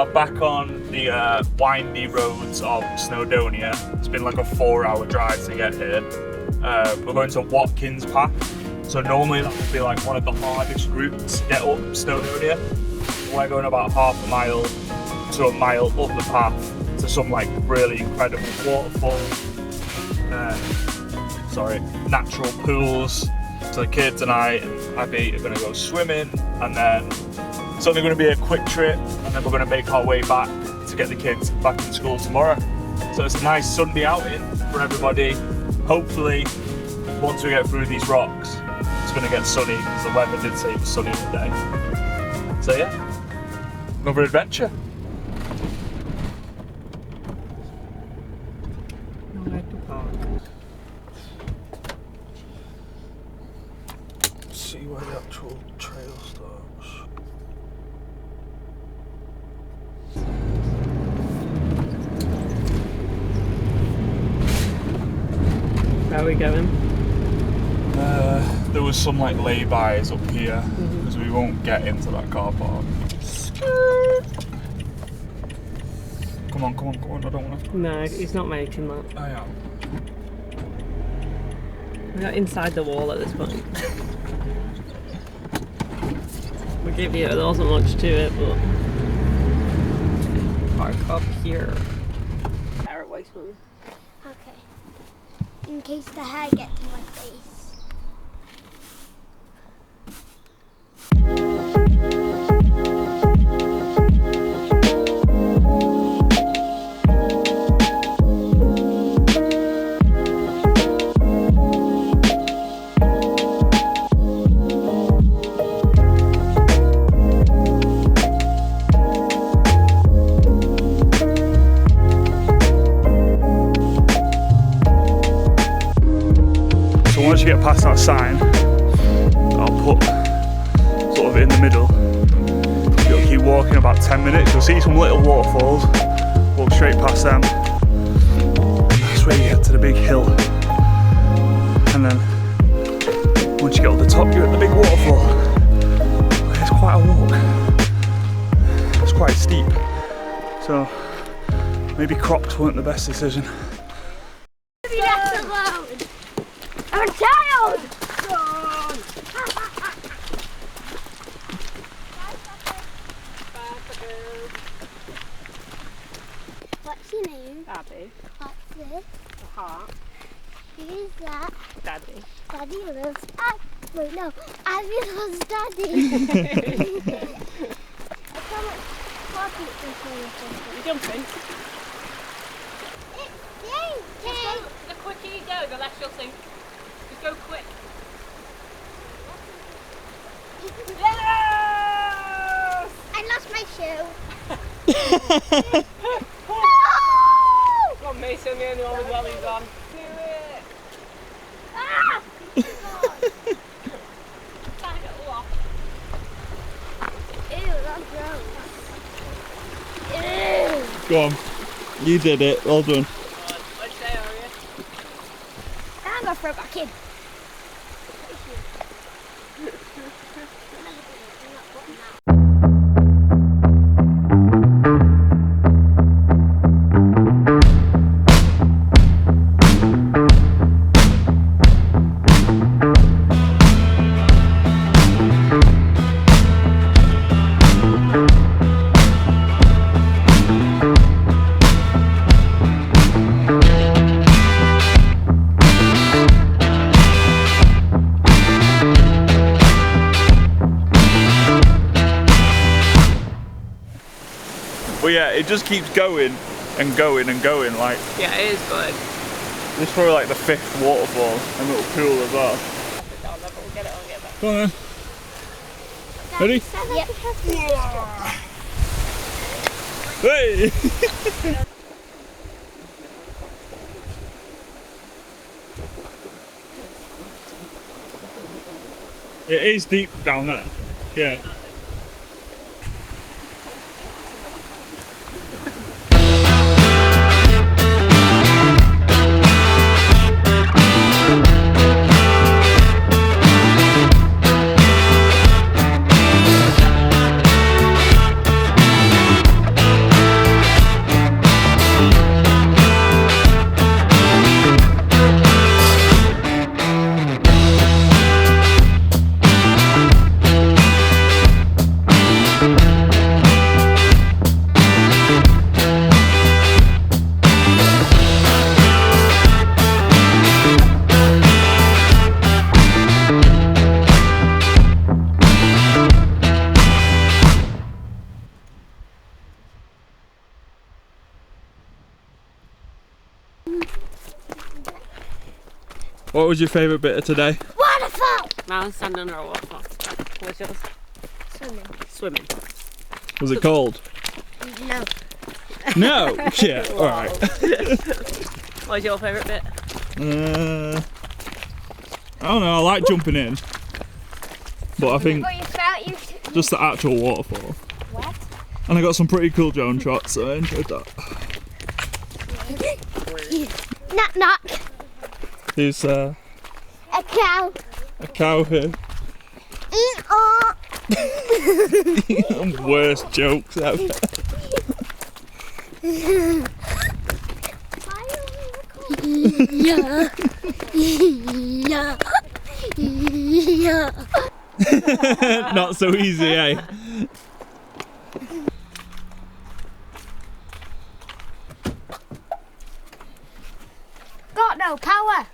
are back on the windy roads of Snowdonia. It's been like a 4-hour drive to get here. We're going to Watkin Path. So normally that would be like one of the hardest routes to get up Snowdonia. We're going about half a mile to a mile up the path to some like really incredible waterfalls, natural pools. So the kids and I and Abby are going to go swimming, and then it's only going to be a quick trip, and then we're going to make our way back to get the kids back in school tomorrow. So it's a nice Sunday outing for everybody. Hopefully, once we get through these rocks, it's going to get sunny because the weather did say it was sunny today. So yeah, another adventure. See where the actual trail starts. Where are we going? There was some like lay-bys up here because we won't get into that car park. Come on, I don't want to. No, he's not making that. I am. We're inside the wall at this point. We'll give you, there wasn't much to it, but park up here. Araway swim. Okay. In case the hair gets to my face. Once you get past that sign, I'll put sort of in the middle. You'll keep walking about 10 minutes, you'll see some little waterfalls, walk straight past them. That's where you get to the big hill. And then once you get up the top, you're at the big waterfall. It's quite a walk. It's quite steep. So maybe Crocs weren't the best decision. I'm a child! What's your name? Abby. What's this? A heart. Who's that? Daddy. Daddy loves Wait, no. Abby loves Daddy. How much parking is this one? You jumping? The quicker you go, the less you'll sink. Just go quick. Yes! I lost my shoe. No! Come on, Mason, the only one with wellies on. Do it! Ah! Trying to get all off. Ew, that's gross. Ew. Go on, you did it, well done. What'd you say, Aria? I'm gonna throw it back in. But yeah, it just keeps going and going and going. Like, Yeah, it is good. this is probably like the 5th waterfall and little pool as well. We'll get it on, get back. Come on then. Ready? Yep. Hey! It is deep down there. Yeah. What was your favourite bit of today? Waterfall! Now I'm standing under a waterfall. What's yours? Swimming. Swimming. Was it cold? No. No? Yeah, alright. What's your favourite bit? I don't know, I like jumping in. But I think But you felt you just the actual waterfall. wet? And I got some pretty cool drone shots, so I enjoyed that. Knock knock. There's A cow. a cow here. Worst jokes ever. Yeah. Yeah. Yeah. Not so easy, eh? Got no power.